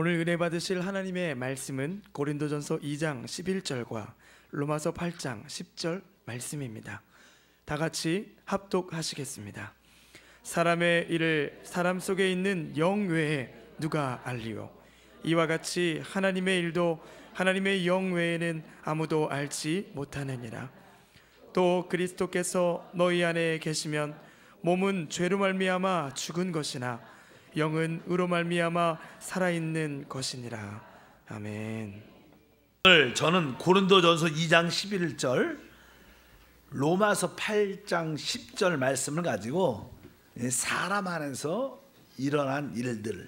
오늘 은혜 받으실 하나님의 말씀은 고린도전서 2장 11절과 로마서 8장 10절 말씀입니다. 다 같이 합독하시겠습니다. 사람의 일을 사람 속에 있는 영 외에 누가 알리오? 이와 같이 하나님의 일도 하나님의 영 외에는 아무도 알지 못하느니라. 또 그리스도께서 너희 안에 계시면 몸은 죄로 말미암아 죽은 것이나 영은 의로 말미암아 살아있는 것이니라. 아멘. 오늘 저는 고린도전서 2장 11절, 로마서 8장 10절 말씀을 가지고 사람 안에서 일어난 일들,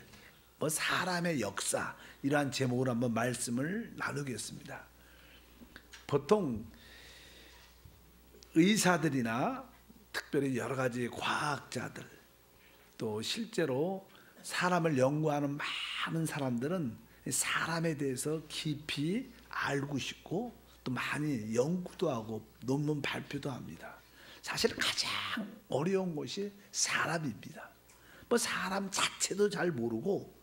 사람의 역사, 이러한 제목으로 한번 말씀을 나누겠습니다. 보통 의사들이나 특별히 여러 가지 과학자들, 또 실제로 사람을 연구하는 많은 사람들은 사람에 대해서 깊이 알고 싶고 또 많이 연구도 하고 논문 발표도 합니다. 사실 가장 어려운 것이 사람입니다. 사람 자체도 잘 모르고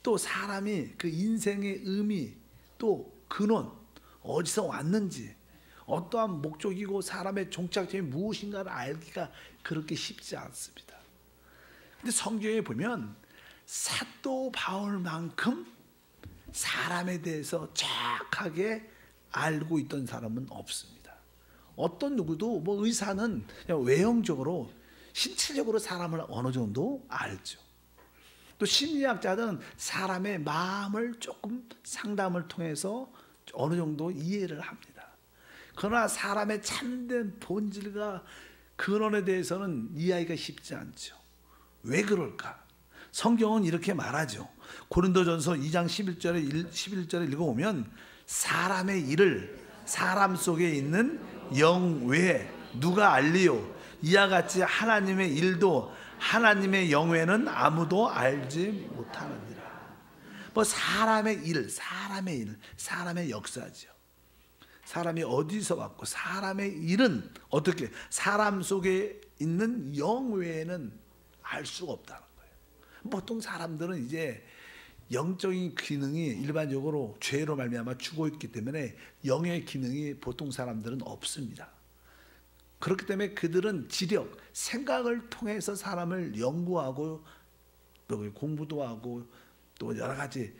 또 사람이 그 인생의 의미, 또 근원, 어디서 왔는지, 어떠한 목적이고 사람의 종착점이 무엇인가를 알기가 그렇게 쉽지 않습니다. 근데 성경에 보면 사도 바울만큼 사람에 대해서 정확하게 알고 있던 사람은 없습니다. 어떤 누구도 의사는 그냥 외형적으로 신체적으로 사람을 어느 정도 알죠. 또 심리학자들은 사람의 마음을 조금 상담을 통해서 어느 정도 이해를 합니다. 그러나 사람의 참된 본질과 근원에 대해서는 이해하기가 쉽지 않죠. 왜 그럴까? 성경은 이렇게 말하죠. 고린도전서 2장 11절에 읽어보면 사람의 일을 사람 속에 있는 영 외에 누가 알리요? 이와 같이 하나님의 일도 하나님의 영 외에는 아무도 알지 못하느니라. 사람의 일, 사람의 역사죠. 사람이 어디서 왔고 사람의 일은 어떻게, 사람 속에 있는 영 외에는 알 수가 없다는 거예요. 보통 사람들은 이제 영적인 기능이 일반적으로 죄로 말미암아 죽어 있기 때문에 영의 기능이 보통 사람들은 없습니다. 그렇기 때문에 그들은 지력, 생각을 통해서 사람을 연구하고 또 공부도 하고 또 여러 가지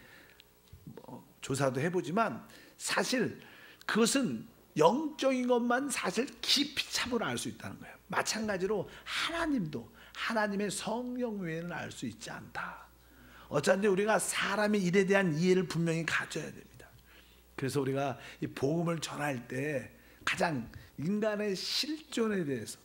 조사도 해보지만 사실 그것은 영적인 것만 사실 깊이 참으로 알 수 있다는 거예요. 마찬가지로 하나님도 하나님의 성령 외에는 알 수 있지 않다. 어쩐지 우리가 사람의 일에 대한 이해를 분명히 가져야 됩니다. 그래서 우리가 이 복음을 전할 때 가장 인간의 실존에 대해서,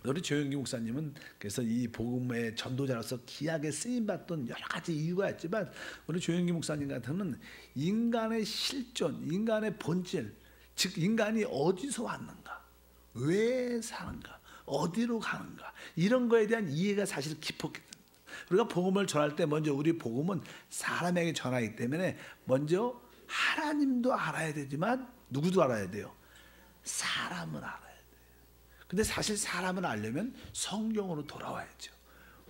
우리 조영기 목사님은 그래서 이 복음의 전도자로서 귀하게 쓰임받던 여러 가지 이유가 있지만 우리 조영기 목사님 같은 인간의 실존, 인간의 본질, 즉 인간이 어디서 왔는가, 왜 사는가, 어디로 가는가, 이런 거에 대한 이해가 사실 깊었기 때문에 우리가 복음을 전할 때 먼저 우리 복음은 사람에게 전하기 때문에 먼저 하나님도 알아야 되지만 누구도 알아야 돼요? 사람을 알아야 돼요. 근데 사실 사람을 알려면 성경으로 돌아와야죠.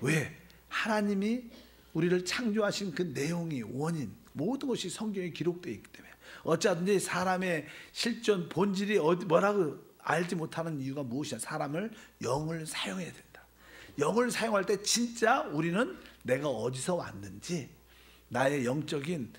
왜? 하나님이 우리를 창조하신 그 내용이, 원인, 모든 것이 성경에 기록되어 있기 때문에 어쩌든지 사람의 실존, 본질이 뭐라고 알지 못하는 이유가 무엇이냐? 사람을, 영을 사용해야 된다. 영을 사용할 때 진짜 우리는 내가 어디서 왔는지, 나의 영적인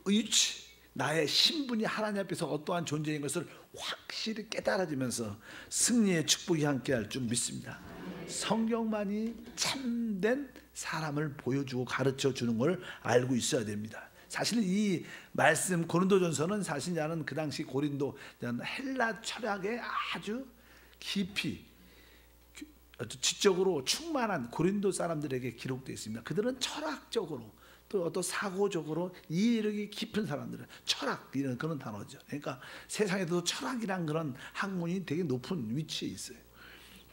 위치, 나의 신분이 하나님 앞에서 어떠한 존재인 것을 확실히 깨달아지면서 승리의 축복이 함께할 줄 믿습니다. 성경만이 참된 사람을 보여주고 가르쳐주는 걸 알고 있어야 됩니다. 사실 이 말씀 고린도전서는 사실 나는 그 당시 고린도 헬라 철학에 아주 깊이 지적으로 충만한 고린도 사람들에게 기록되어 있습니다. 그들은 철학적으로 또 어떤 사고적으로 이해력이 깊은 사람들은 철학, 이런 그런 단어죠. 그러니까 세상에도 철학이란 그런 학문이 되게 높은 위치에 있어요.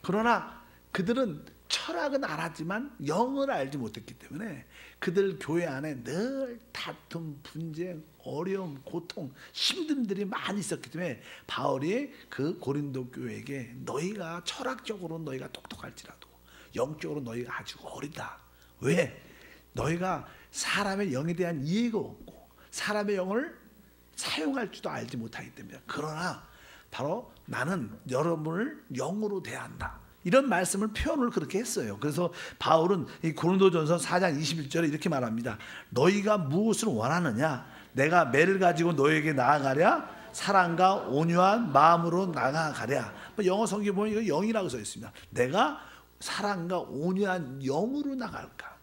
그러나 그들은 철학은 알았지만 영을 알지 못했기 때문에 그들 교회 안에 늘 다툼, 분쟁, 어려움, 고통, 힘듦들이 많이 있었기 때문에 바울이 그 고린도 교회에게 너희가 철학적으로 너희가 똑똑할지라도 영적으로 너희가 아주 어리다. 왜? 너희가 사람의 영에 대한 이해가 없고 사람의 영을 사용할 줄도 알지 못하기 때문에. 그러나 바로 나는 여러분을 영으로 대한다. 이런 말씀을 표현을 그렇게 했어요. 그래서 바울은 이 고린도전서 4장 21절에 이렇게 말합니다. 너희가 무엇을 원하느냐? 내가 매를 가지고 너에게 나아가랴? 사랑과 온유한 마음으로 나아가랴? 영어 성경에 보면 이거 영이라고 써 있습니다. 내가 사랑과 온유한 영으로 나갈까?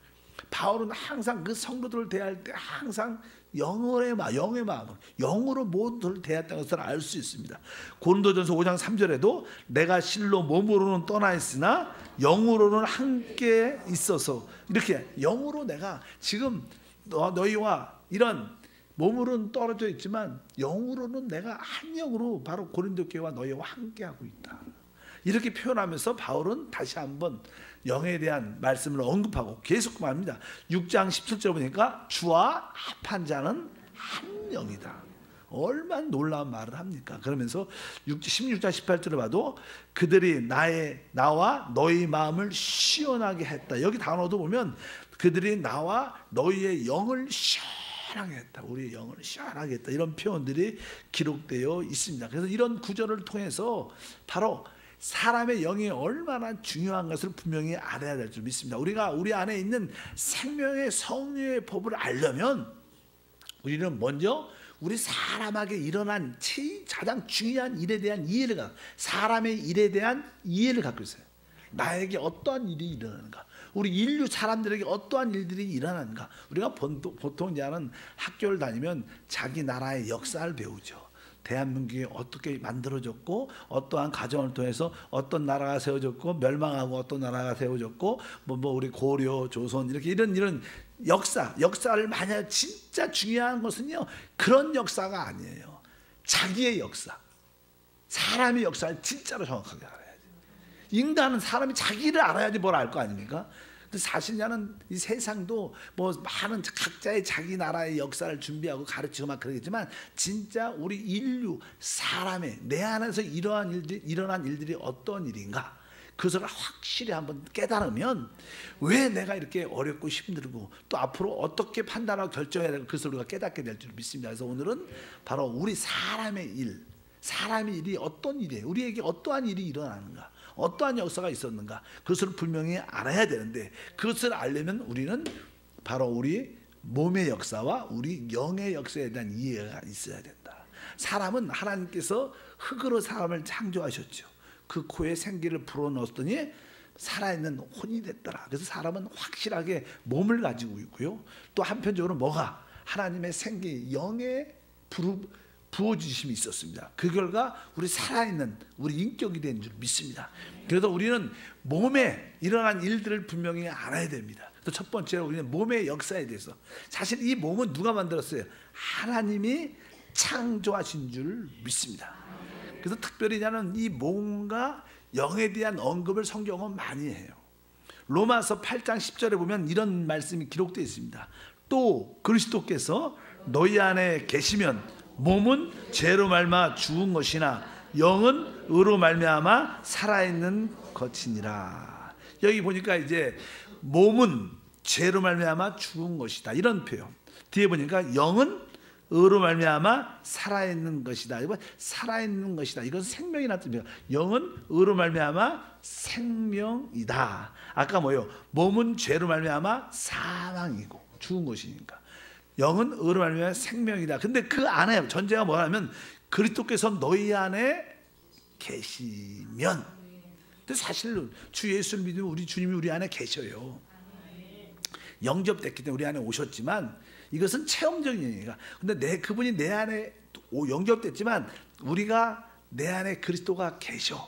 바울은 항상 그 성도들을 대할 때 항상 영의 마음으로 영으로 모두를 대했다는 것을 알 수 있습니다. 고린도전서 5장 3절에도 내가 실로 몸으로는 떠나 있으나 영으로는 함께 있어서, 이렇게 영으로 내가 지금 너희와 이런 몸으로는 떨어져 있지만 영으로는 내가 한 영으로 바로 고린도 교회와 너희와 함께하고 있다. 이렇게 표현하면서 바울은 다시 한번 영에 대한 말씀을 언급하고 계속 말합니다. 6장 17절 보니까 주와 합한 자는 한 영이다. 얼마나 놀라운 말을 합니까? 그러면서 16장 18절을 봐도 그들이 나와 너희 마음을 시원하게 했다. 여기 단어도 보면 그들이 나와 너희의 영을 시원하게 했다. 우리의 영을 시원하게 했다. 이런 표현들이 기록되어 있습니다. 그래서 이런 구절을 통해서 바로 사람의 영이 얼마나 중요한 것을 분명히 알아야 될 줄 믿습니다. 우리가 우리 안에 있는 생명의 성령의 법을 알려면 우리는 먼저 우리 사람에게 일어난 가장 중요한 일에 대한 이해를 사람의 일에 대한 이해를 갖고 있어요. 나에게 어떠한 일이 일어나는가, 우리 인류 사람들에게 어떠한 일들이 일어나는가. 우리가 보통 이제는 학교를 다니면 자기 나라의 역사를 배우죠. 대한민국이 어떻게 만들어졌고 어떠한 과정을 통해서 어떤 나라가 세워졌고 멸망하고 어떤 나라가 세워졌고 우리 고려, 조선 이렇게 이런 역사를 만약 진짜 중요한 것은요, 그런 역사가 아니에요. 자기의 역사, 사람의 역사를 진짜로 정확하게 알아야지. 인간은 사람이 자기를 알아야지 뭘 알 거 아닙니까? 근데 사실 나는 이 세상도 많은 각자의 자기 나라의 역사를 준비하고 가르치고 막 그러겠지만 진짜 우리 인류 사람의 내 안에서 일어난 일들이 어떤 일인가, 그것을 확실히 한번 깨달으면 왜 내가 이렇게 어렵고 힘들고 또 앞으로 어떻게 판단하고 결정해야 될까, 그것을 우리가 깨닫게 될 줄 믿습니다. 그래서 오늘은 바로 우리 사람의 일이 어떤 일이에요, 우리에게 어떠한 일이 일어나는가, 어떠한 역사가 있었는가, 그것을 분명히 알아야 되는데, 그것을 알려면 우리는 바로 우리 몸의 역사와 우리 영의 역사에 대한 이해가 있어야 된다. 사람은 하나님께서 흙으로 사람을 창조하셨죠. 그 코에 생기를 불어넣었더니 살아있는 혼이 됐더라. 그래서 사람은 확실하게 몸을 가지고 있고요, 또 한편적으로 뭐가 하나님의 생기, 영의 부어주심이 있었습니다. 그 결과 우리 살아있는 우리 인격이 된 줄 믿습니다. 그래서 우리는 몸에 일어난 일들을 분명히 알아야 됩니다. 그래서 첫 번째로 우리는 몸의 역사에 대해서, 사실 이 몸은 누가 만들었어요? 하나님이 창조하신 줄 믿습니다. 그래서 특별히 나는 이 몸과 영에 대한 언급을 성경은 많이 해요. 로마서 8장 10절에 보면 이런 말씀이 기록되어 있습니다. 또 그리스도께서 너희 안에 계시면 몸은 죄로 말미암아 죽은 것이나 영은 의로 말미암아 살아있는 것이니라. 여기 보니까 이제 몸은 죄로 말미암아 죽은 것이다, 이런 표현. 뒤에 보니까 영은 의로 말미암아 살아있는 것이다. 이거 살아있는 것이다, 이것은 생명이라는 뜻입니다. 영은 의로 말미암아 생명이다. 아까 뭐요? 몸은 죄로 말미암아 사망이고 죽은 것이니까, 영은 의로 말미암아 생명이다. 근데 그 안에 전제가 뭐냐면 그리스도께서 너희 안에 계시면. 근데 사실 주 예수를 믿으면 우리 주님이 우리 안에 계셔요. 영접됐기 때문에 우리 안에 오셨지만 이것은 체험적인 얘기가. 근데 그분이 내 안에 영접됐지만 우리가 내 안에 그리스도가 계셔,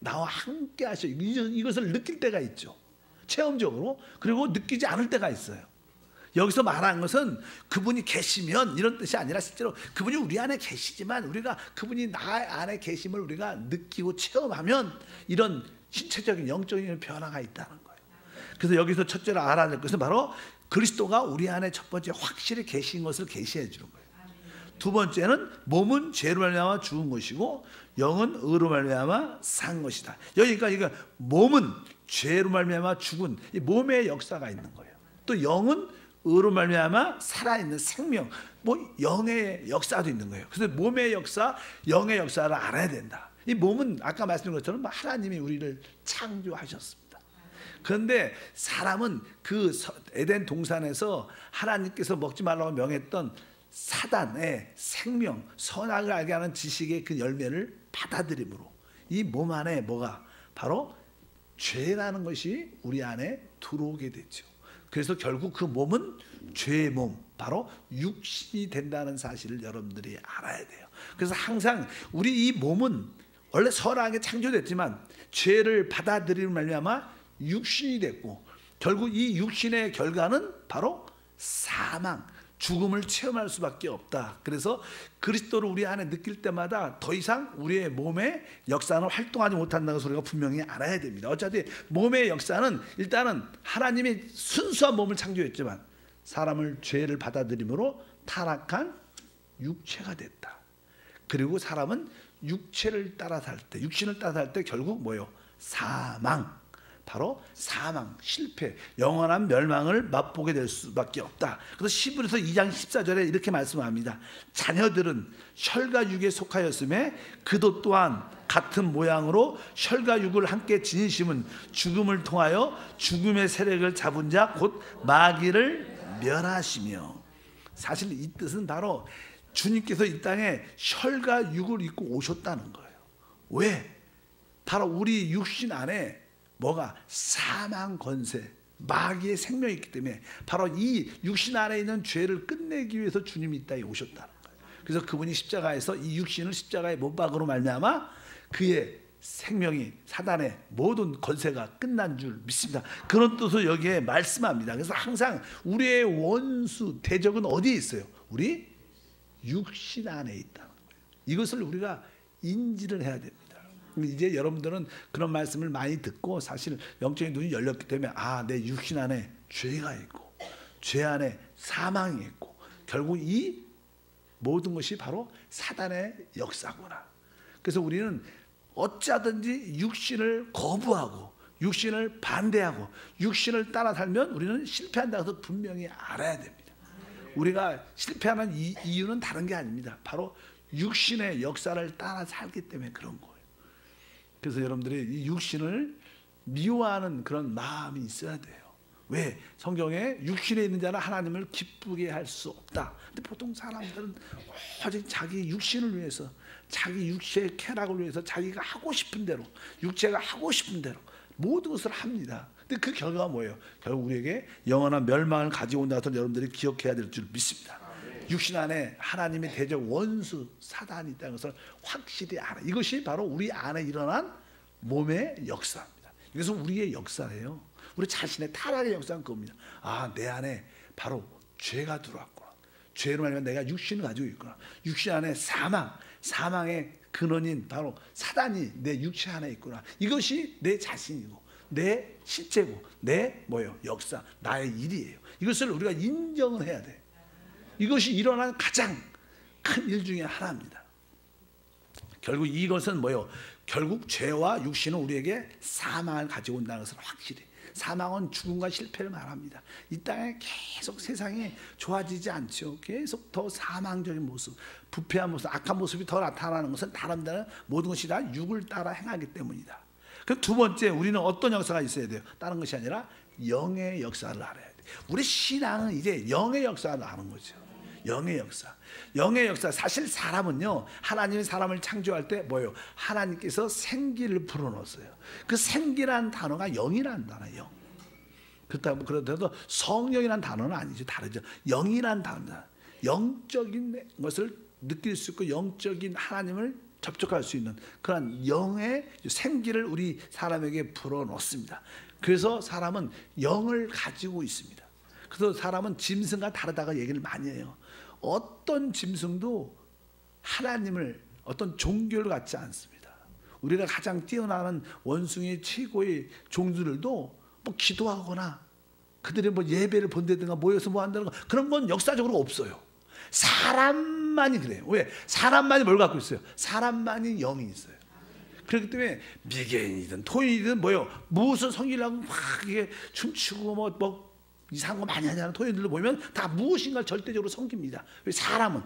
나와 함께 하셔, 이것을 느낄 때가 있죠, 체험적으로. 그리고 느끼지 않을 때가 있어요. 여기서 말하는 것은 그분이 계시면 이런 뜻이 아니라 실제로 그분이 우리 안에 계시지만 우리가 그분이 나 안에 계심을 우리가 느끼고 체험하면 이런 신체적인 영적인 변화가 있다는 거예요. 그래서 여기서 첫째로 알아야 될 것은 바로 그리스도가 우리 안에 첫 번째 확실히 계신 것을 계시해 주는 거예요. 두 번째는 몸은 죄로 말미암아 죽은 것이고 영은 의로 말미암아 산 것이다. 여기가 이거 몸은 죄로 말미암아 죽은 이 몸의 역사가 있는 거예요. 또 영은 의로 말미암아 살아있는 생명, 뭐 영의 역사도 있는 거예요. 그래서 몸의 역사, 영의 역사를 알아야 된다. 이 몸은 아까 말씀드린 것처럼 하나님이 우리를 창조하셨습니다. 그런데 사람은 그 에덴 동산에서 하나님께서 먹지 말라고 명했던 사단의 생명, 선악을 알게 하는 지식의 그 열매를 받아들임으로 이 몸 안에 뭐가 바로 죄라는 것이 우리 안에 들어오게 되죠. 그래서 결국 그 몸은 죄의 몸, 바로 육신이 된다는 사실을 여러분들이 알아야 돼요. 그래서 항상 우리 이 몸은 원래 선하게 창조됐지만 죄를 받아들이는 말미암아 육신이 됐고, 결국 이 육신의 결과는 바로 사망, 죽음을 체험할 수밖에 없다. 그래서 그리스도를 우리 안에 느낄 때마다 더 이상 우리의 몸의 역사는 활동하지 못한다는 소리가 분명히 알아야 됩니다. 어차피 몸의 역사는 일단은 하나님이 순수한 몸을 창조했지만 사람을 죄를 받아들임으로 타락한 육체가 됐다. 그리고 사람은 육체를 따라 살 때, 육신을 따라 살 때 결국 뭐예요? 사망. 바로 사망, 실패, 영원한 멸망을 맛보게 될 수밖에 없다. 그래서 히브리서 2장 14절에 이렇게 말씀합니다. 자녀들은 혈과 육에 속하였음에 그도 또한 같은 모양으로 혈과 육을 함께 지니심은 죽음을 통하여 죽음의 세력을 잡은 자 곧 마귀를 멸하시며. 사실 이 뜻은 바로 주님께서 이 땅에 혈과 육을 입고 오셨다는 거예요. 왜? 바로 우리 육신 안에 뭐가 사망 권세, 마귀의 생명이 있기 때문에 바로 이 육신 안에 있는 죄를 끝내기 위해서 주님이 이 땅에 오셨다는 거예요. 그래서 그분이 십자가에서 이 육신을 십자가에 못 박으로 말미암아 그의 생명이, 사단의 모든 권세가 끝난 줄 믿습니다. 그런 뜻으로 여기에 말씀합니다. 그래서 항상 우리의 원수, 대적은 어디에 있어요? 우리 육신 안에 있다는 거예요. 이것을 우리가 인지를 해야 됩니다. 이제 여러분들은 그런 말씀을 많이 듣고 사실 영적인 눈이 열렸기 때문에 내 육신 안에 죄가 있고 죄 안에 사망이 있고 결국 이 모든 것이 바로 사단의 역사구나. 그래서 우리는 어찌하든지 육신을 거부하고 육신을 반대하고 육신을 따라 살면 우리는 실패한다고 해서 분명히 알아야 됩니다. 우리가 실패하는 이유는 다른 게 아닙니다. 바로 육신의 역사를 따라 살기 때문에 그런 거예요. 그래서 여러분들이 이 육신을 미워하는 그런 마음이 있어야 돼요. 왜? 성경에 육신에 있는 자는 하나님을 기쁘게 할 수 없다. 근데 보통 사람들은 오직 자기 육신을 위해서, 자기 육체의 쾌락을 위해서 자기가 하고 싶은 대로, 육체가 하고 싶은 대로 모든 것을 합니다. 근데 그 결과가 뭐예요? 결국 우리에게 영원한 멸망을 가지고 온다는 것을 여러분들이 기억해야 될 줄 믿습니다. 육신 안에 하나님의 대적 원수 사단이 있다는 것을 확실히 알아. 이것이 바로 우리 안에 일어난 몸의 역사입니다. 이것은 우리의 역사예요. 우리 자신의 타락의 역사는 그겁니다. 내 안에 바로 죄가 들어왔구나. 죄로 말하면 내가 육신을 가지고 있구나. 육신 안에 사망의 근원인 바로 사단이 내 육체 안에 있구나. 이것이 내 자신이고 내 실제고 내 역사, 나의 일이에요. 이것을 우리가 인정을 해야 돼. 이것이 일어난 가장 큰 일 중에 하나입니다. 결국 이것은 결국 죄와 육신은 우리에게 사망을 가지고 온다는 것을 확실히. 사망은 죽음과 실패를 말합니다. 이 땅에 계속 세상이 좋아지지 않죠. 계속 더 사망적인 모습, 부패한 모습, 악한 모습이 더 나타나는 것은 다른 데는 모든 것이 다 육을 따라 행하기 때문이다. 그 두 번째, 우리는 어떤 역사가 있어야 돼요? 다른 것이 아니라 영의 역사를 알아야 돼요. 우리 신앙은 이제 영의 역사를 아는 거죠. 영의 역사. 영의 역사. 사실 사람은요, 하나님이 사람을 창조할 때 하나님께서 생기를 불어넣었어요. 그 생기란 단어가 영이란 단어예요. 영. 그렇다고 성령이란 단어는 아니죠. 다르죠. 영이란 단어입니다. 영적인 것을 느낄 수 있고 영적인 하나님을 접촉할 수 있는 그런 영의 생기를 우리 사람에게 불어넣습니다. 그래서 사람은 영을 가지고 있습니다. 그래서 사람은 짐승과 다르다고 얘기를 많이 해요. 어떤 짐승도 하나님을 어떤 종교를 갖지 않습니다. 우리가 가장 뛰어나는 원숭이 최고의 종들도 기도하거나 그들의 예배를 본다든가 모여서 한다는 거, 그런 건 역사적으로 없어요. 사람만이 그래요. 왜? 사람만이 뭘 갖고 있어요? 사람만이 영이 있어요. 그렇기 때문에 미개인이든 토인이든 무슨 성질하고 막 이게 춤추고 이상한 거 많이 하잖아요. 토요일들도 보면 다 무엇인가를 절대적으로 섬깁니다. 왜? 사람은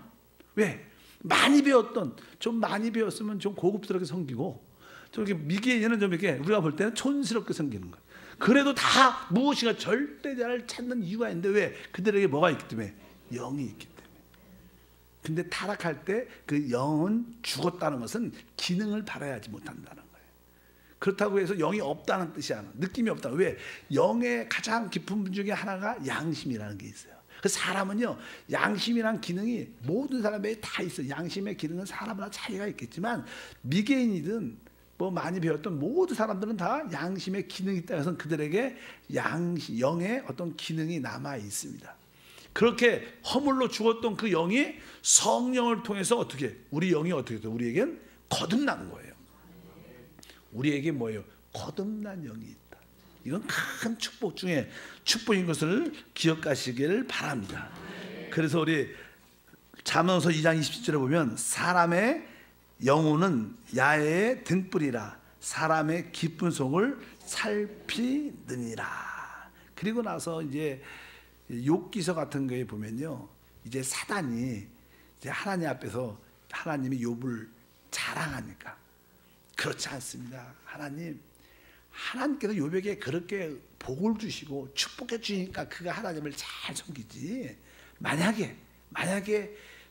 왜? 많이 배웠던, 좀 많이 배웠으면 좀 고급스럽게 섬기고, 저렇게 미개인은 좀 이렇게 우리가 볼 때는 촌스럽게 섬기는 거예요. 그래도 다 무엇인가 절대자를 찾는 이유가 있는데 왜? 그들에게 뭐가 있기 때문에? 영이 있기 때문에. 근데 타락할 때 그 영은 죽었다는 것은 기능을 발휘하지 못한다는 거예요. 그렇다고 해서 영이 없다는 뜻이 아니야. 느낌이 없다. 왜? 영의 가장 깊은 분 중에 하나가 양심이라는 게 있어요. 그 사람은요, 양심이란 기능이 모든 사람에게 다 있어요. 양심의 기능은 사람마다 차이가 있겠지만 미개인이든 뭐 많이 배웠던 모든 사람들은 다 양심의 기능이 있다 해서 그들에게 영의 어떤 기능이 남아 있습니다. 그렇게 허물로 죽었던 그 영이 성령을 통해서 어떻게, 우리 영이 어떻게 돼요? 우리에겐 거듭나는 거예요. 우리에게 뭐예요? 거듭난 영이 있다. 이건 큰 축복 중에 축복인 것을 기억하시길 바랍니다. 그래서 우리 잠언서 2장 27절에 보면 사람의 영혼은 야외의 등불이라 사람의 깊은 속을 살피느니라. 그리고 나서 이제 욥기서 같은 거에 보면요, 이제 사단이 이제 하나님 앞에서 하나님이 욥을 자랑하니까 그렇지 않습니다. 하나님께서 욥에게 그렇게 복을 주시고 축복해 주시니까 그가 하나님을 잘 섬기지. 만약에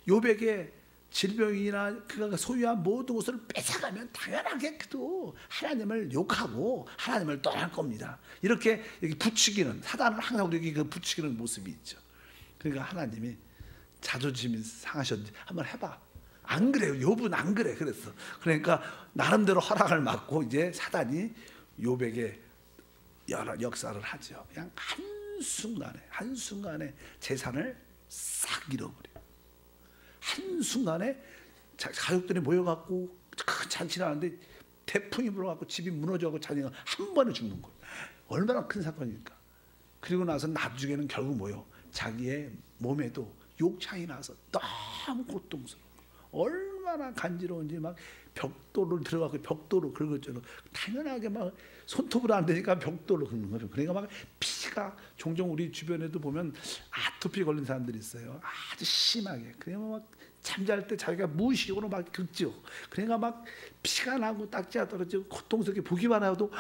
욥에게 질병이나 그가 소유한 모든 것을 뺏어가면 당연하게 그도 하나님을 욕하고 하나님을 떠날 겁니다. 이렇게 부추기는, 사단은 항상 우리에게 그 부추기는 모습이 있죠. 그러니까 하나님이 자존심이 상하셨는지 한번 해봐. 안 그래요. 욥은 안 그래. 그랬어. 그러니까 나름대로 허락을 받고 이제 사단이 욥에게 여러 역사를 하죠. 그냥 한순간에 재산을 싹 잃어버려. 한순간에 가족들이 모여갖고 큰 잔치를 하는데 태풍이 불어갖고 집이 무너져갖고 자녀가 한 번에 죽는 거예요. 얼마나 큰 사건입니까? 그리고 나서 나중에는 결국 뭐예요? 자기의 몸에도 욕창이 나서 너무 고통스러워. 얼마나 간지러운지 막 벽돌을 들어가고 벽돌로 긁었죠. 당연하게 막 손톱으로 안 되니까 벽돌로 긁는 거죠. 그러니까 막 피가 종종 우리 주변에도 보면 아토피 걸린 사람들이 있어요. 아주 심하게. 그러면 막 잠잘 때 자기가 무의식으로 막 긁죠. 그러니까 막 피가 나고 딱지가 떨어지고 고통스럽게 보기만 해도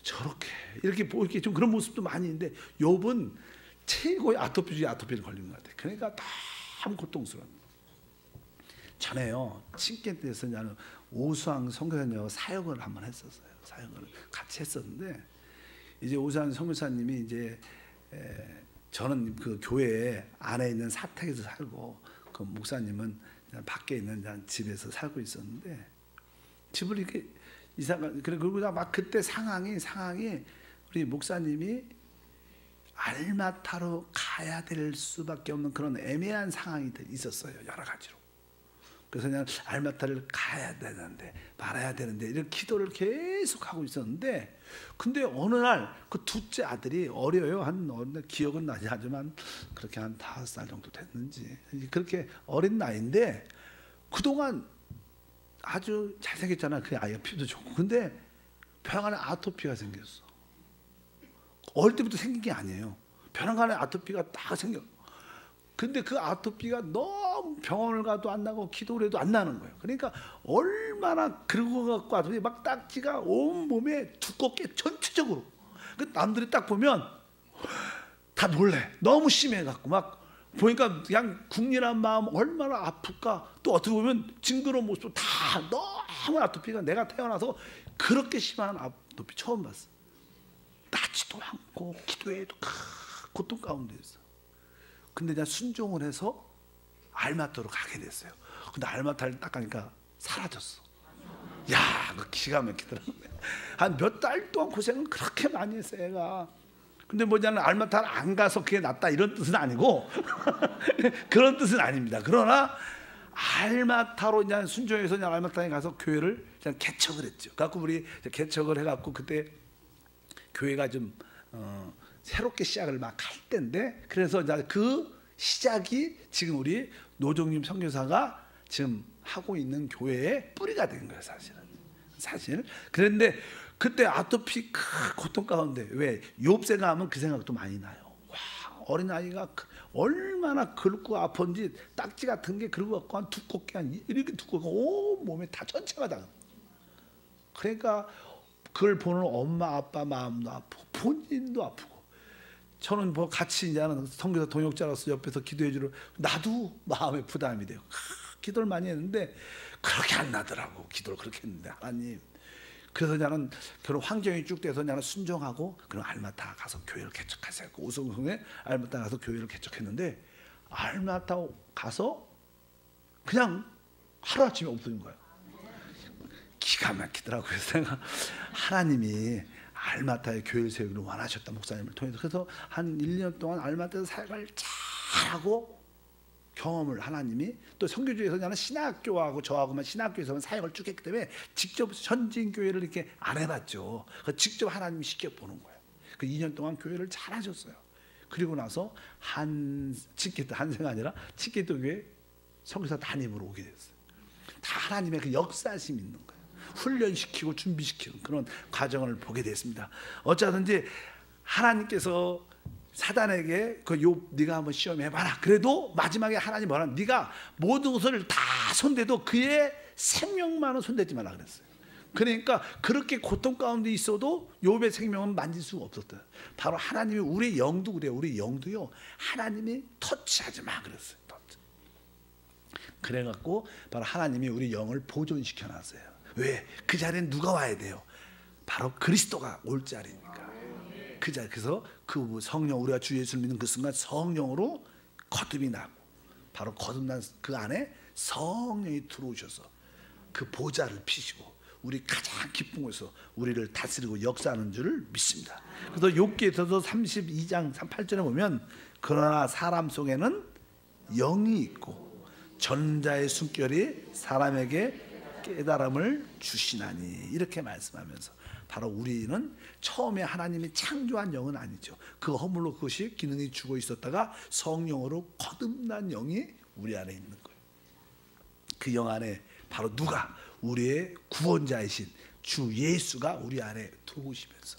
저렇게 이렇게 보이게 좀 그런 모습도 많이 있는데 욥은 최고의 아토피를 걸린 것 같아요. 그러니까 너무 고통스러워. 전에요, 친께 때에서 나는 오수왕 선교사님하고 사역을 한번 했었어요. 사역을 같이 했었는데 이제 오수왕 선교사님이 이제 저는 그 교회 안에 있는 사택에서 살고 그 목사님은 밖에 있는 집에서 살고 있었는데 집을 이렇게 그리고 막 그때 상황이 우리 목사님이 알마타로 가야 될 수밖에 없는 그런 애매한 상황이 있었어요. 여러 가지로. 그래서 그냥 알마타를 가야 되는데 말아야 되는데 이런 기도를 계속 하고 있었는데 근데 어느 날 그 둘째 아들이 어려요. 어느 날 기억은 나지 않지만 그렇게 한 5살 정도 됐는지 그렇게 어린 나이인데 그동안 아주 잘생겼잖아. 그 아이가 피도 좋고. 근데 벼랑간에 아토피가 생겼어. 어릴 때부터 생긴 게 아니에요. 벼랑간에 아토피가 딱 생겨. 근데 그 아토피가 너무 병원을 가도 안 나고 기도를 해도 안 나는 거예요. 그러니까 얼마나 긁어갖고 아토피 막 딱지가 온 몸에 두껍게 전체적으로. 그 남들이 딱 보면 다 놀래. 너무 심해갖고 막 보니까 그냥 국리란 마음 얼마나 아플까. 또 어떻게 보면 징그러운 모습도 다 너무 아토피가 내가 태어나서 그렇게 심한 아토피 처음 봤어. 낫지도 않고 기도해도 고통 가운데 있어. 근데 내가 순종을 해서 알마타로 가게 됐어요. 근데 알마타를 딱 가니까 사라졌어. 야, 그 기가 막히더라고요. 한 몇 달 동안 고생을 그렇게 많이 했어요, 애가. 근데 뭐냐면 알마타를 안 가서 그게 낫다 이런 뜻은 아니고 그런 뜻은 아닙니다. 그러나 알마타로 그냥 순종해서 그냥 알마타에 가서 교회를 그냥 개척을 했죠. 그래갖고 우리 개척을 해갖고 그때 교회가 좀 새롭게 시작을 막 할 때인데 그래서 그 시작이 지금 우리 노종님 선교사가 지금 하고 있는 교회의 뿌리가 된 거예요, 사실은. 그런데 그때 아토피 고통 가운데 왜 욥 생각하면 그 생각도 많이 나요. 와, 어린아이가 얼마나 긁고 아픈지 딱지 같은 게 긁어 갖고 한 두껍게 한 이렇게 두껍고 온 몸에 다 전체가 다. 그러니까 그걸 보는 엄마 아빠 마음도 아프고 본인도 아프고. 저는 뭐 같이 이제는 선교사 동역자로서 옆에서 기도해 주러 나도 마음에 부담이 돼요. 기도를 많이 했는데 그렇게 안 나더라고. 기도를 그렇게 했는데 하나님. 그래서 나는 그런 환경이 쭉 돼서 나는 순종하고 그럼 알마타 가서 교회를 개척하세요. 오송성에 알마타 가서 교회를 개척했는데 알마타 가서 그냥 하루아침에 없어진 거예요. 기가 막히더라고요. 그래서 내가 하나님이 알마타의 교회를 세우기를 원하셨다, 목사님을 통해서. 그래서 한 1년 동안 알마타에서 사역을 잘하고 경험을 하나님이 또 선교주에서 나는 신학교하고 저하고만 신학교에서만 사역을 쭉 했기 때문에 직접 현지인교회를 이렇게 안 해봤죠. 직접 하나님이 시켜보는 거예요. 그 2년 동안 교회를 잘하셨어요. 그리고 나서 치키토 한세가 아니라 치키토 교회 선교사 담임으로 오게 됐어요. 다 하나님의 그 역사심이 있는 거예요. 훈련시키고 준비시키는 그런 과정을 보게 됐습니다. 어쩌든지 하나님께서 사단에게 그 욥 네가 한번 시험해봐라. 그래도 마지막에 하나님 뭐라, 네가 모든 것을 다 손대도 그의 생명만은 손대지 말라 그랬어요. 그러니까 그렇게 고통 가운데 있어도 욥의 생명은 만질 수가 없었대요. 바로 하나님이 우리 영도 그래요. 우리 영도요 하나님이 터치하지 마 그랬어요. 그래갖고 바로 하나님이 우리 영을 보존시켜 놨어요. 왜? 그 자리엔 누가 와야 돼요? 바로 그리스도가 올 자리니까. 그 자리. 그래서 그 성령, 우리가 주 예수를 믿는 그 순간 성령으로 거듭이 나고 바로 거듭난 그 안에 성령이 들어오셔서 그 보좌를 피시고 우리 가장 기쁜 곳에서 우리를 다스리고 역사하는 줄을 믿습니다. 그래서 욥기에서도 32장 8절에 보면 그러나 사람 속에는 영이 있고 전자의 숨결이 사람에게 깨달음을 주시나니 이렇게 말씀하면서 바로 우리는 처음에 하나님이 창조한 영은 아니죠. 그 허물로 그것이 기능이 죽어 있었다가 성령으로 거듭난 영이 우리 안에 있는 거예요. 그 영 안에 바로 누가? 우리의 구원자이신 주 예수가 우리 안에 들어오시면서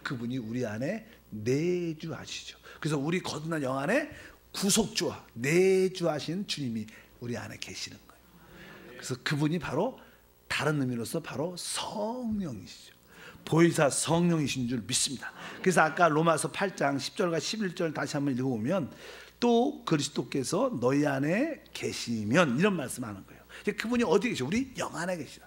그분이 우리 안에 내주하시죠. 그래서 우리 거듭난 영 안에 구속주와 내주하신 주님이 우리 안에 계시는 거예요. 그래서 그분이 바로 다른 의미로서 바로 성령이시죠. 보혜사 성령이신 줄 믿습니다. 그래서 아까 로마서 8장 10절과 11절 다시 한번 읽어보면 또 그리스도께서 너희 안에 계시면 이런 말씀하는 거예요. 그분이 어디 계시죠? 우리 영 안에 계시다.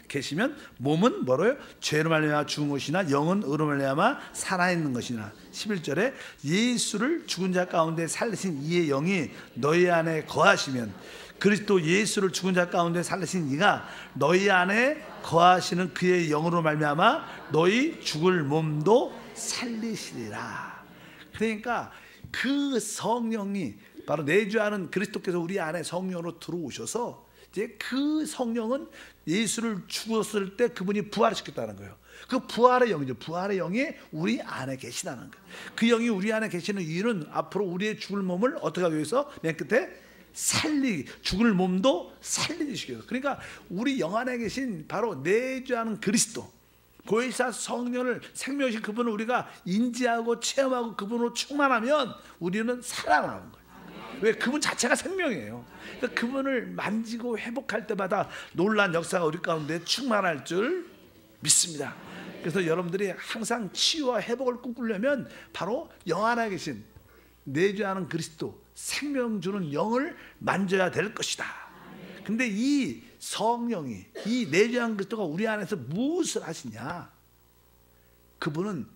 계시면 몸은 뭐로요? 죄로 말미암아 죽은 것이나 영은 의로 말미암아 살아있는 것이나 11절에 예수를 죽은 자 가운데 살리신 이의 영이 너희 안에 거하시면 그리스도 예수를 죽은 자 가운데 살리신 이가 너희 안에 거하시는 그의 영으로 말미암아 너희 죽을 몸도 살리시리라. 그러니까 그 성령이 바로 내주하는 그리스도께서 우리 안에 성령으로 들어오셔서 이제 그 성령은 예수를 죽었을 때 그분이 부활시켰다는 거예요. 그 부활의 영이죠. 부활의 영이 우리 안에 계시다는 거예요. 그 영이 우리 안에 계시는 이유는 앞으로 우리의 죽을 몸을 어떻게 하기 위해서 맨 끝에 죽을 몸도 살리시기 위해서. 그러니까 우리 영 안에 계신 바로 내주하는 그리스도 보혜사 성령을 생명이신 그분을 우리가 인지하고 체험하고 그분으로 충만하면 우리는 살아나는 거예요. 왜? 그분 자체가 생명이에요. 그러니까 그분을 만지고 회복할 때마다 놀라운 역사가 우리 가운데 충만할 줄 믿습니다. 그래서 여러분들이 항상 치유와 회복을 꿈꾸려면 바로 영 안에 계신 내주하는 그리스도 생명 주는 영을 만져야 될 것이다. 근데 이 성령이 이 내주하는 그리스도가 우리 안에서 무엇을 하시냐? 그분은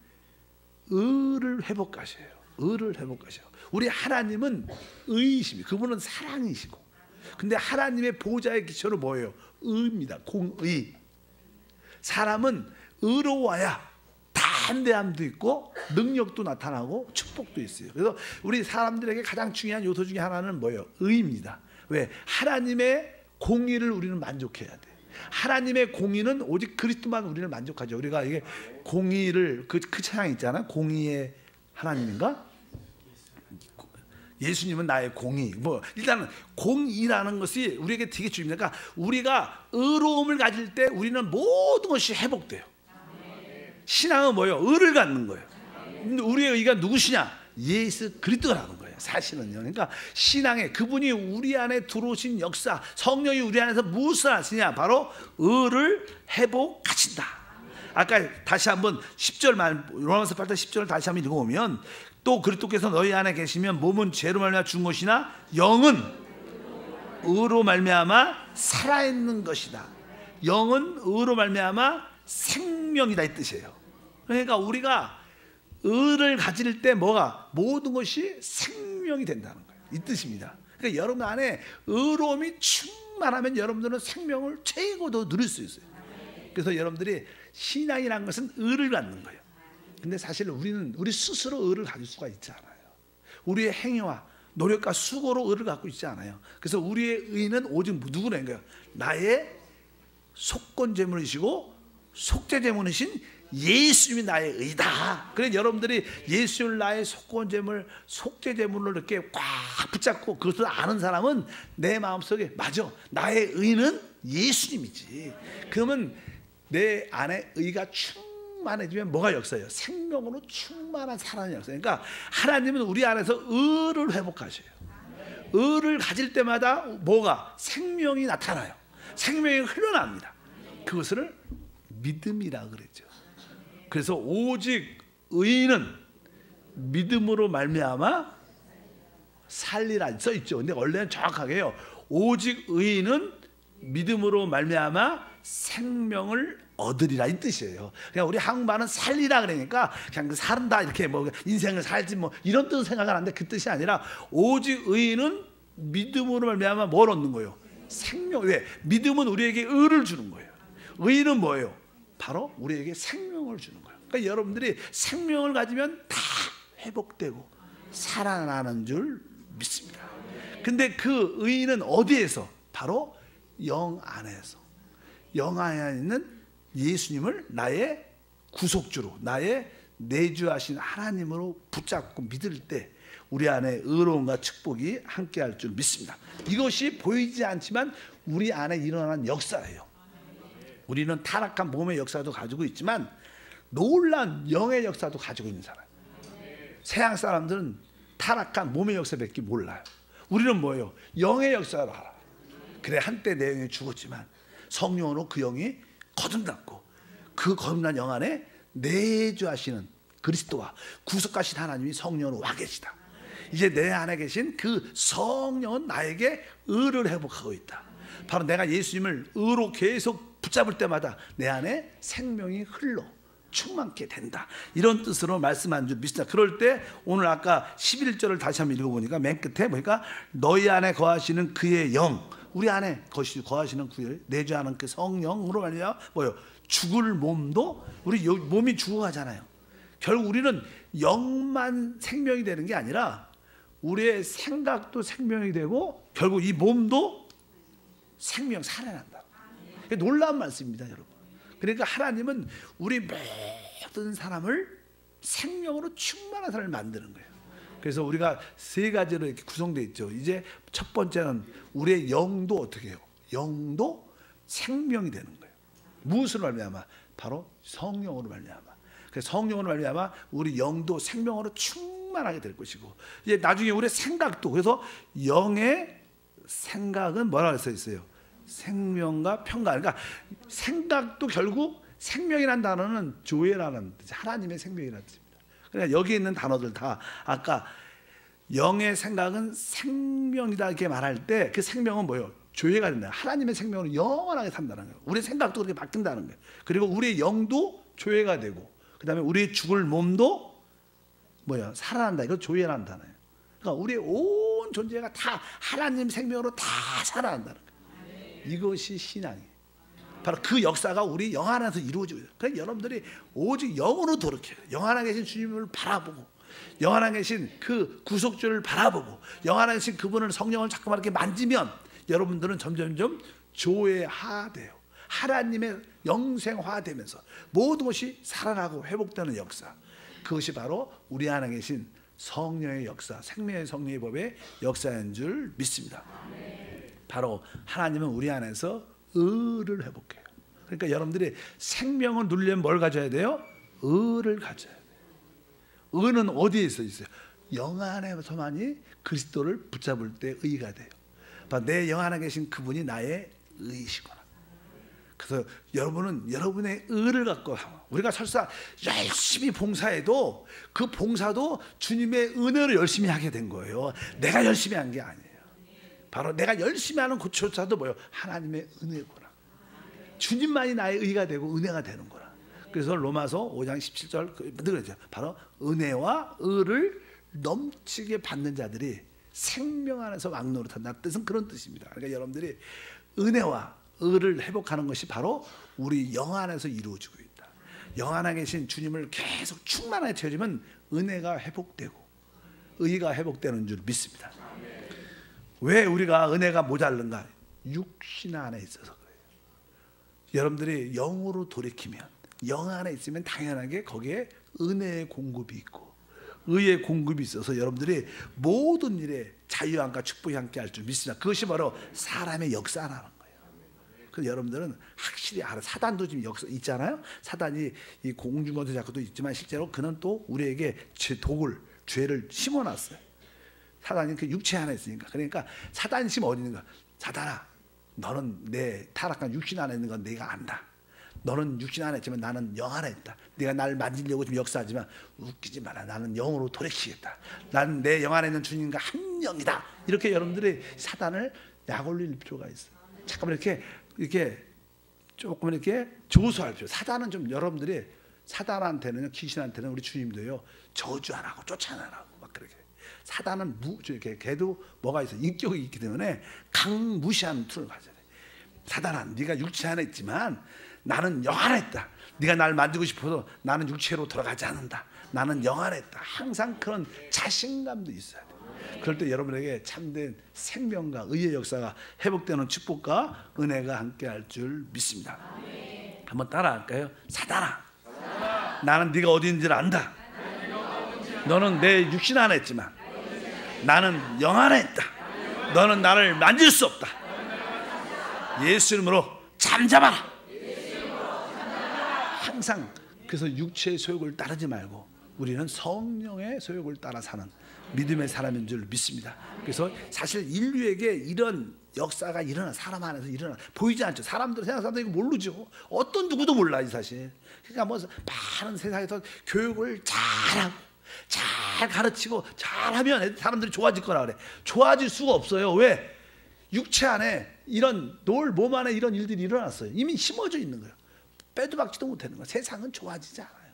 의를 회복하셔요. 의를 회복하셔요. 우리 하나님은 의이십니다. 그분은 사랑이시고 근데 하나님의 보좌의 기초는 뭐예요? 의입니다. 공의. 사람은 의로워야 담대함도 있고 능력도 나타나고 축복도 있어요. 그래서 우리 사람들에게 가장 중요한 요소 중에 하나는 뭐예요? 의입니다. 왜? 하나님의 공의를 우리는 만족해야 돼. 하나님의 공의는 오직 그리스도만 우리를 만족하죠. 우리가 이게 공의를 그 찬양 있잖아요. 공의의 하나님인가? 예수님은 나의 공의. 뭐 일단은 공의라는 것이 우리에게 되게 중요합니다. 그러니까 우리가 의로움을 가질 때 우리는 모든 것이 회복돼요. 신앙은 뭐예요? 의를 갖는 거예요. 근데 우리의 의가 누구시냐? 예수 그리스도라는 거예요. 사실은요. 그러니까 신앙에 그분이 우리 안에 들어오신 역사, 성령이 우리 안에서 무엇을 하시냐? 바로 의를 회복하신다. 아까 다시 한번 10절만 로마서 8장 10절을 다시 한번 읽어보면, 또 그리스도께서 너희 안에 계시면 몸은 죄로 말미암아 죽은 것이나 영은 의로 말미암아 살아있는 것이다. 영은 의로 말미암아 생명이다, 이 뜻이에요. 그러니까 우리가 의를 가질 때 뭐가 모든 것이 생명이 된다는 거예요. 이 뜻입니다. 그러니까 여러분 안에 의로움이 충만하면 여러분들은 생명을 최고도 누릴 수 있어요. 그래서 여러분들이 신앙이라는 것은 의를 갖는 거예요. 근데 사실 우리는 우리 스스로 의를 가질 수가 있지 않아요. 우리의 행위와 노력과 수고로 의를 갖고 있지 않아요. 그래서 우리의 의는 오직 누구라는 거예요? 나의 속건제물이시고 속죄제물이신 예수님이 나의 의다. 그래서 여러분들이 예수를 나의 속건제물, 속죄제물로 이렇게 꽉 붙잡고 그것을 아는 사람은 내 마음속에 맞아, 나의 의는 예수님이지. 그러면 내 안에 의가 충만해지면 뭐가 역사예요? 생명으로 충만한 살아있는 역사. 그러니까 하나님은 우리 안에서 의를 회복하셔요. 의를 가질 때마다 뭐가? 생명이 나타나요. 생명이 흘러납니다. 그것을 믿음이라 그랬죠. 그래서 오직 의인은 믿음으로 말미암아 살리라 써 있죠. 근데 원래는 정확하게요, 오직 의인은 믿음으로 말미암아 생명을 얻으리라, 이 뜻이에요. 그냥 우리 한국말은 살리라 그러니까 그냥 산다, 이렇게 뭐 인생을 살지 뭐 이런 뜻은 생각을 하는데, 그 뜻이 아니라 오직 의인은 믿음으로 말미암아 뭘 얻는 거예요? 생명. 왜? 믿음은 우리에게 의를 주는 거예요. 의인은 뭐예요? 바로 우리에게 생명을 주는 거예요. 그러니까 여러분들이 생명을 가지면 다 회복되고 살아나는 줄 믿습니다. 근데 그 의인은 어디에서? 바로 영 안에서. 영 안에 있는 예수님을 나의 구속주로, 나의 내주하신 하나님으로 붙잡고 믿을 때 우리 안에 의로움과 축복이 함께할 줄 믿습니다. 이것이 보이지 않지만 우리 안에 일어나는 역사예요. 우리는 타락한 몸의 역사도 가지고 있지만 놀라운 영의 역사도 가지고 있는 사람. 서양 사람들은 타락한 몸의 역사밖에 몰라요. 우리는 뭐예요? 영의 역사를 알아요. 그래, 한때 내 영이 죽었지만 성령으로 그 영이 거듭났고, 그 거듭난 영 안에 내주하시는 그리스도와 구속하신 하나님이 성령으로 와 계시다. 이제 내 안에 계신 그 성령은 나에게 의를 회복하고 있다. 바로 내가 예수님을 의로 계속 붙잡을 때마다 내 안에 생명이 흘러 충만케 된다. 이런 뜻으로 말씀한 줄 믿습니다. 그럴 때 오늘 아까 11절을 다시 한번 읽어보니까 맨 끝에 보니까 너희 안에 거하시는 그의 영, 우리 안에 거하시는 그의 내주하는 그 성령으로 말이야 뭐요? 죽을 몸도, 우리 몸이 죽어가잖아요. 결국 우리는 영만 생명이 되는 게 아니라 우리의 생각도 생명이 되고 결국 이 몸도 생명 살아난다. 놀라운 말씀입니다, 여러분. 그러니까 하나님은 우리 모든 사람을 생명으로 충만한 사람을 만드는 거예요. 그래서 우리가 세 가지로 이렇게 구성되어 있죠. 이제 첫 번째는 우리의 영도 어떻게 해요? 영도 생명이 되는 거예요. 무엇으로 말미암아? 바로 성령으로 말미암아. 그래서 성령으로 말미암아 우리 영도 생명으로 충만하게 될 것이고, 이제 나중에 우리의 생각도, 그래서 영의 생각은 뭐라고 써 있어요? 생명과 평강. 그러니까 생각도 결국 생명이라는 단어는 조회라는 뜻, 하나님의 생명이라는 뜻입니다. 그러니까 여기 있는 단어들 다 아까 영의 생각은 생명이다 이렇게 말할 때 그 생명은 뭐예요? 조회가 된다. 하나님의 생명으로 영원하게 산다는 거예요. 우리의 생각도 그렇게 바뀐다는 거예요. 그리고 우리의 영도 조회가 되고, 그 다음에 우리의 죽을 몸도 뭐야? 살아난다. 이거 조회라는 단어예요. 그러니까 우리의 온 존재가 다 하나님 생명으로 다 살아난다는 거예요. 이것이 신앙이에요. 바로 그 역사가 우리 영 안에서 이루어지고 있어요. 그러니까 여러분들이 오직 영으로 돌이켜요. 영 안에 계신 주님을 바라보고, 영 안에 계신 그 구속주를 바라보고, 영 안에 계신 그분을, 성령을 자꾸만 이렇게 만지면 여러분들은 점점점 조회화돼요. 하나님의 영생화되면서 모든 것이 살아나고 회복되는 역사. 그것이 바로 우리 안에 계신 성령의 역사, 생명의 성령의 법의 역사인 줄 믿습니다. 바로 하나님은 우리 안에서 의를 회복해요. 그러니까 여러분들이 생명을 누리려면 뭘 가져야 돼요? 의를 가져야 돼요. 의는 어디에 있어요? 영 안에서만이 그리스도를 붙잡을 때 의가 돼요. 내 영 안에 계신 그분이 나의 의이시구나. 그래서 여러분은 여러분의 의를 갖고, 우리가 설사 열심히 봉사해도 그 봉사도 주님의 은혜로 열심히 하게 된 거예요. 내가 열심히 한 게 아니에요. 바로 내가 열심히 하는 그조차도 뭐예요? 하나님의 은혜구나. 주님만이 나의 의가 되고 은혜가 되는 거라. 그래서 로마서 5장 17절 그러죠. 바로 은혜와 의를 넘치게 받는 자들이 생명 안에서 왕노릇한다. 뜻은 그런 뜻입니다. 그러니까 여러분들이 은혜와 의를 회복하는 것이 바로 우리 영 안에서 이루어지고 있다. 영 안에 계신 주님을 계속 충만하게 채워주면 은혜가 회복되고 의가 회복되는 줄 믿습니다. 왜 우리가 은혜가 모자른가? 육신 안에 있어서 그래요. 여러분들이 영으로 돌이키면, 영 안에 있으면 당연하게 거기에 은혜의 공급이 있고 의의 공급이 있어서 여러분들이 모든 일에 자유함과 축복이 함께 할 줄 믿습니다. 그것이 바로 사람의 역사라는 거예요. 그래서 여러분들은 확실히 알아. 사단도 지금 역사 있잖아요. 사단이 이 공중권세 자크도 있지만 실제로 그는 또 우리에게 죄를 심어놨어요. 사단이 그 육체 안에 있으니까. 그러니까 사단이 지금 어디 있는가? 사단아, 너는 내 타락한 육신 안에 있는 건 내가 안다. 너는 육신 안에 있지만 나는 영 안에 있다. 네가 나를 만지려고 지금 역사하지만 웃기지 마라. 나는 영으로 돌이키겠다. 나는 내 영 안에 있는 주님과 한 영이다. 이렇게 여러분들이 사단을 약올릴 필요가 있어요. 잠깐만 이렇게 조금 이렇게 조소할 필요. 사단은 좀 여러분들이 사단한테는 귀신한테는 우리 주님도요 저주 안 하고 쫓아 안 하고 막 그렇게. 사단은 걔도 뭐가 있어? 인격이 있기 때문에 강무시하는 툴을 가져야 돼. 사단아, 네가 육체 안에 있지만 나는 영 안에 있다. 네가 날 만지고 싶어도 나는 육체로 돌아가지 않는다. 나는 영 안에 있다. 항상 그런 자신감도 있어야 돼. 그럴 때 여러분에게 참된 생명과 의의 역사가 회복되는 축복과 은혜가 함께할 줄 믿습니다. 한번 따라할까요? 사단아, 나는 네가 어디 있는지를 안다. 너는 내 육신 안에 있지만 나는 영 안에 있다. 너는 나를 만질 수 없다. 예수 이름으로 잠잠하라. 항상 그래서 육체의 소욕을 따르지 말고 우리는 성령의 소욕을 따라 사는 믿음의 사람인 줄 믿습니다. 그래서 사실 인류에게 이런 역사가 일어나, 사람 안에서 일어나 보이지 않죠. 사람들 세상 사람들 이거 모르죠. 어떤 누구도 몰라 이 사실. 그러니까 뭐 많은 세상에서 교육을 잘하고 잘 가르치고 잘하면 사람들이 좋아질 거라 그래. 좋아질 수가 없어요. 왜? 육체 안에 이런 몸 안에 이런 일들이 일어났어요. 이미 심어져 있는 거예요. 빼도 박지도 못하는 거예요. 세상은 좋아지지 않아요.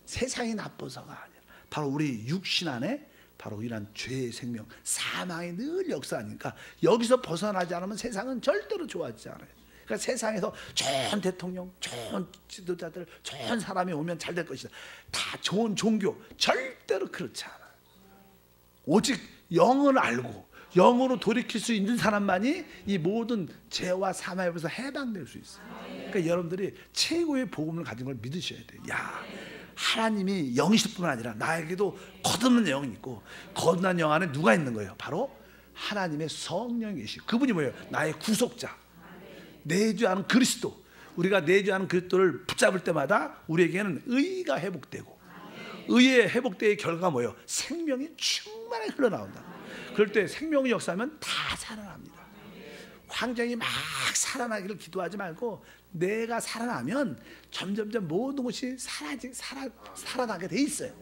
세상이 나빠서가 아니라 바로 우리 육신 안에 바로 이런 죄의 생명, 사망이 늘 역사하니까 여기서 벗어나지 않으면 세상은 절대로 좋아지지 않아요. 그러니까 세상에서 좋은 대통령, 좋은 지도자들, 좋은 사람이 오면 잘 될 것이다. 다 좋은 종교, 절대로 그렇지 않아요. 오직 영을 알고 영으로 돌이킬 수 있는 사람만이 이 모든 죄와 사망에서 해방될 수 있어요. 그러니까 여러분들이 최고의 복음을 가진 걸 믿으셔야 돼요. 야, 하나님이 영이실 뿐만 아니라 나에게도 거듭난 영이 있고 거듭난 영 안에 누가 있는 거예요? 바로 하나님의 성령이 계시고 그분이 뭐예요? 나의 구속자, 내주하는 그리스도. 우리가 내주하는 그리스도를 붙잡을 때마다 우리에게는 의가 회복되고 의의 회복대의 결과가 뭐예요? 생명이 충만하게 흘러나온다. 그럴 때 생명의 역사하면 다 살아납니다. 환경이 막 살아나기를 기도하지 말고 내가 살아나면 점점점 모든 것이 살아나게 돼 있어요.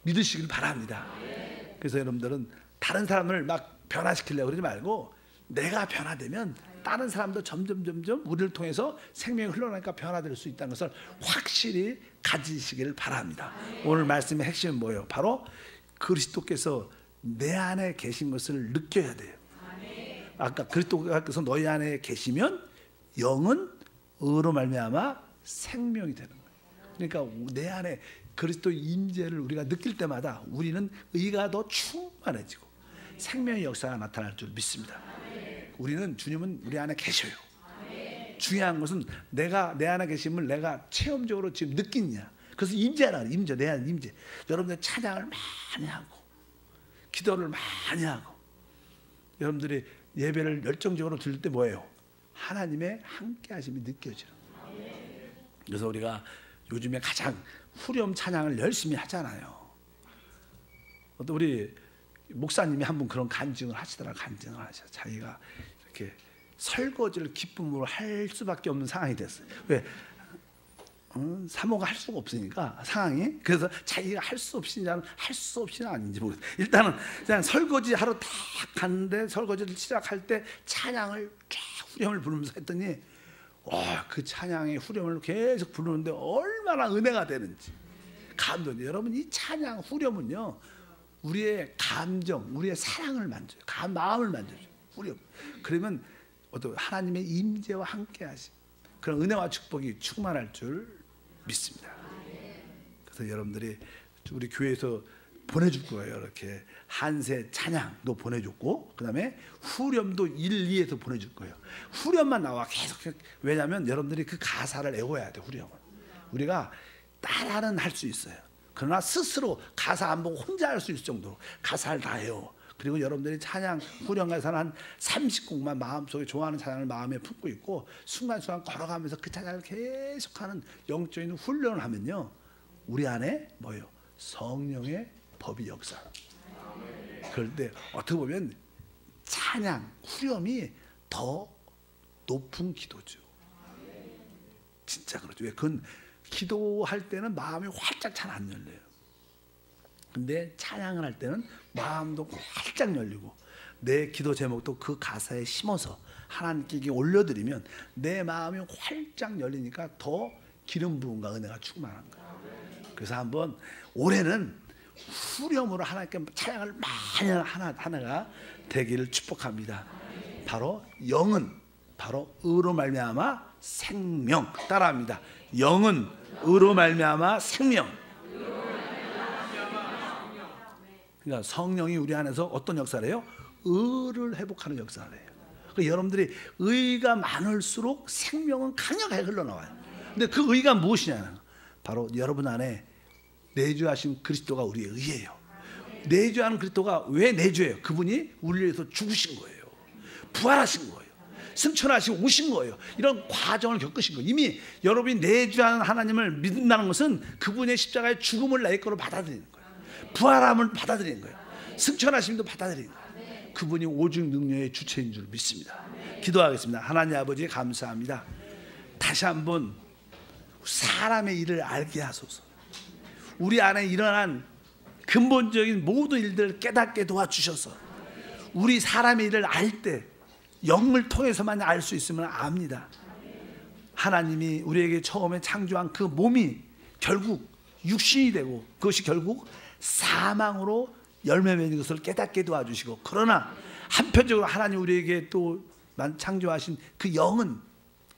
믿으시길 바랍니다. 그래서 여러분들은 다른 사람을 막 변화시키려고 그러지 말고 내가 변화되면 다른 사람도 점점 우리를 통해서 생명이 흘러나니까 변화될 수 있다는 것을 확실히 가지시기를 바랍니다. 오늘 말씀의 핵심은 뭐예요? 바로 그리스도께서 내 안에 계신 것을 느껴야 돼요. 아까 그리스도께서 너희 안에 계시면 영은 의로 말미암아 생명이 되는 거예요. 그러니까 내 안에 그리스도 임재를 우리가 느낄 때마다 우리는 의가 더 충만해지고 생명의 역사가 나타날 줄 믿습니다. 우리는 주님은 우리 안에 계셔요. 중요한 것은 내가 내 안에 계심을 내가 체험적으로 지금 느끼냐. 그래서 임재라, 임재, 내 안에 임재. 여러분들 찬양을 많이 하고 기도를 많이 하고 여러분들이 예배를 열정적으로 드릴 때 뭐예요? 하나님의 함께 하심이 느껴지는 거예요. 그래서 우리가 요즘에 가장 후렴 찬양을 열심히 하잖아요. 또 우리 목사님이 한 분 그런 간증을 하시더라. 간증을 하셔. 자기가 이렇게 설거지를 기쁨으로 할 수밖에 없는 상황이 됐어요. 왜? 사모가 할 수가 없으니까 상황이. 그래서 자기가 할 수 없이냐는 할 수 없이는 아닌지 모르겠어요. 일단은 그냥 설거지 하러 딱 갔는데 설거지를 시작할 때 찬양을 쫙 후렴을 부르면서 했더니 와, 그 찬양의 후렴을 계속 부르는데 얼마나 은혜가 되는지 감동이. 여러분, 이 찬양 후렴은요 우리의 감정, 우리의 사랑을 만져요. 마음을 만져요. 후렴. 그러면 어떤 하나님의 임재와 함께하심, 그런 은혜와 축복이 충만할 줄 믿습니다. 그래서 여러분들이 우리 교회에서 보내줄 거예요. 이렇게 한세 찬양도 보내줬고, 그 다음에 후렴도 1, 2에서 보내줄 거예요. 후렴만 나와 계속. 왜냐하면 여러분들이 그 가사를 외워야 돼. 후렴을 우리가 따라는 할 수 있어요. 그러나 스스로 가사 안 보고 혼자 할 수 있을 정도로 가사를 다 외워. 그리고 여러분들이 찬양 후렴 가사는 한 30곡만 마음속에 좋아하는 찬양을 마음에 품고 있고, 순간순간 걸어가면서 그 찬양을 계속하는 영적인 훈련을 하면요 우리 안에 뭐예요? 성령의 법이 역사. 그럴 때 어떻게 보면 찬양 후렴이 더 높은 기도죠. 진짜 그렇죠. 왜? 그건 기도할 때는 마음이 활짝 잘 안 열려요. 근데 찬양을 할 때는 마음도 활짝 열리고, 내 기도 제목도 그 가사에 심어서 하나님께 올려드리면 내 마음이 활짝 열리니까 더 기름 부음과 은혜가 충만한 거예요. 그래서 한번 올해는 후렴으로 하나님께 찬양을 많이 하나가 되기를 축복합니다. 바로 영은 바로 의로 말미암아 생명. 따라합니다. 영은 의로 말미암아 생명. 그러니까 성령이 우리 안에서 어떤 역사를 해요? 의를 회복하는 역사를 해요. 그러니까 여러분들이 의가 많을수록 생명은 강력하게 흘러나와요. 근데 그 의가 무엇이냐? 바로 여러분 안에 내주하신 그리스도가 우리의 의예요. 내주하는 그리스도가 왜 내주예요? 그분이 우리를 위해서 죽으신 거예요. 부활하신 거예요. 승천하시고 오신 거예요. 이런 과정을 겪으신 거예요. 이미 여러분이 내주하는 하나님을 믿는다는 것은 그분의 십자가의 죽음을 내 거로 받아들이는 거예요. 부활함을 받아들이는 거예요. 승천하심도 받아들이는 거예요. 그분이 오직 능력의 주체인 줄 믿습니다. 기도하겠습니다. 하나님 아버지 감사합니다. 다시 한번 사람의 일을 알게 하소서. 우리 안에 일어난 근본적인 모든 일들을 깨닫게 도와주셔서 우리 사람의 일을 알 때 영을 통해서만 알 수 있으면 압니다. 하나님이 우리에게 처음에 창조한 그 몸이 결국 육신이 되고, 그것이 결국 사망으로 열매 맺는 것을 깨닫게 도와주시고, 그러나 한편적으로 하나님 우리에게 또 창조하신 그 영은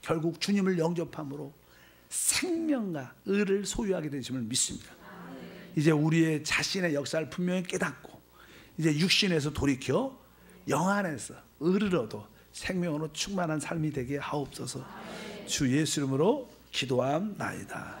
결국 주님을 영접함으로 생명과 의를 소유하게 되심을 믿습니다. 이제 우리의 자신의 역사를 분명히 깨닫고 이제 육신에서 돌이켜 영 안에서 의를 얻어 생명으로 충만한 삶이 되게 하옵소서. 주 예수 이름으로 기도함나이다.